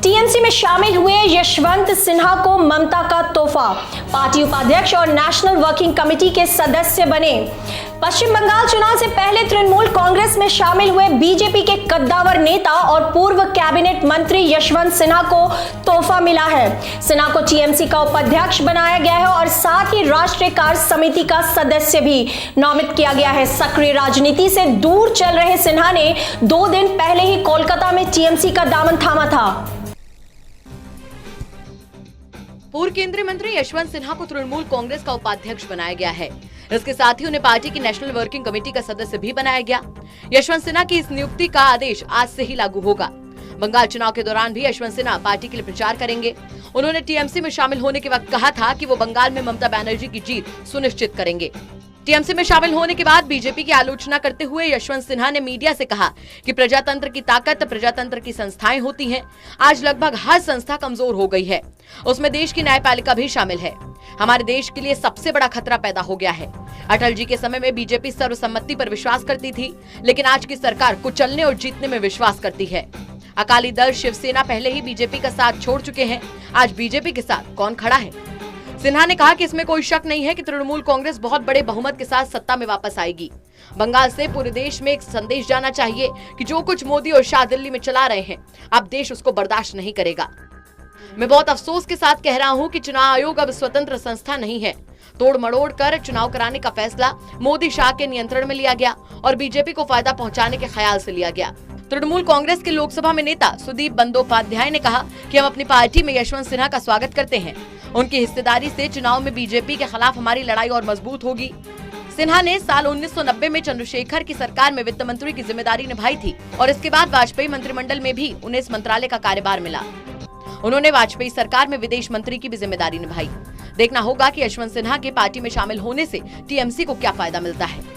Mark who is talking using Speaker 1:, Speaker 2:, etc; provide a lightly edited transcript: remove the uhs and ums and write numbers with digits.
Speaker 1: TMC में शामिल हुए यशवंत सिन्हा को ममता का तोहफा, पार्टी उपाध्यक्ष और नेशनल वर्किंग कमेटी के सदस्य बने। पश्चिम बंगाल चुनाव से पहले तृणमूल कांग्रेस में शामिल हुए बीजेपी के कद्दावर नेता और पूर्व कैबिनेट मंत्री यशवंत सिन्हा को तोहफा मिला है। सिन्हा को टीएमसी का उपाध्यक्ष बनाया गया है और साथ ही राष्ट्रीय कार्य समिति का सदस्य भी नामित किया गया है। सक्रिय राजनीति से दूर चल रहे सिन्हा ने 2 दिन पहले ही कोलकाता में टीएमसी का दामन थामा था।
Speaker 2: पूर्व केंद्रीय मंत्री यशवंत सिन्हा को तृणमूल कांग्रेस का उपाध्यक्ष बनाया गया है। इसके साथ ही उन्हें पार्टी की नेशनल वर्किंग कमेटी का सदस्य भी बनाया गया। यशवंत सिन्हा की इस नियुक्ति का आदेश आज से ही लागू होगा। बंगाल चुनाव के दौरान भी यशवंत सिन्हा पार्टी के लिए प्रचार करेंगे। उन्होंने टीएमसी में शामिल होने के वक्त कहा था कि वो बंगाल में ममता बनर्जी की जीत सुनिश्चित करेंगे। टीएमसी में शामिल होने के बाद बीजेपी की आलोचना करते हुए यशवंत सिन्हा ने मीडिया से कहा कि प्रजातंत्र की ताकत प्रजातंत्र की संस्थाएं होती हैं। आज लगभग हर संस्था कमजोर हो गई है, उसमें देश की न्यायपालिका भी शामिल है। हमारे देश के लिए सबसे बड़ा खतरा पैदा हो गया है। अटल जी के समय में बीजेपी सर्वसम्मति पर विश्वास करती थी, लेकिन आज की सरकार कुचलने और जीतने में विश्वास करती है। अकाली दल शिवसेना पहले ही बीजेपी का साथ छोड़ चुके हैं। आज बीजेपी के साथ कौन खड़ा है? सिन्हा ने कहा कि इसमें कोई शक नहीं है कि तृणमूल कांग्रेस बहुत बड़े बहुमत के साथ सत्ता में वापस आएगी। बंगाल से पूरे देश में एक संदेश जाना चाहिए कि जो कुछ मोदी और शाह दिल्ली में चला रहे हैं, अब देश उसको बर्दाश्त नहीं करेगा। मैं बहुत अफसोस के साथ कह रहा हूं कि चुनाव आयोग अब स्वतंत्र संस्था नहीं है। तोड़ मड़ोड़ कर चुनाव कराने का फैसला मोदी शाह के नियंत्रण में लिया गया और बीजेपी को फायदा पहुंचाने के ख्याल से लिया गया। तृणमूल कांग्रेस के लोकसभा में नेता सुदीप बंदोपाध्याय ने कहा कि हम अपनी पार्टी में यशवंत सिन्हा का स्वागत करते हैं। उनकी हिस्सेदारी से चुनाव में बीजेपी के खिलाफ हमारी लड़ाई और मजबूत होगी। सिन्हा ने साल 1990 में चंद्रशेखर की सरकार में वित्त मंत्री की जिम्मेदारी निभाई थी और इसके बाद वाजपेयी मंत्रिमंडल में भी उन्हें इस मंत्रालय का कार्यभार मिला। उन्होंने वाजपेयी सरकार में विदेश मंत्री की भी जिम्मेदारी निभाई। देखना होगा कि यशवंत सिन्हा के पार्टी में शामिल होने से टीएमसी को क्या फायदा मिलता है।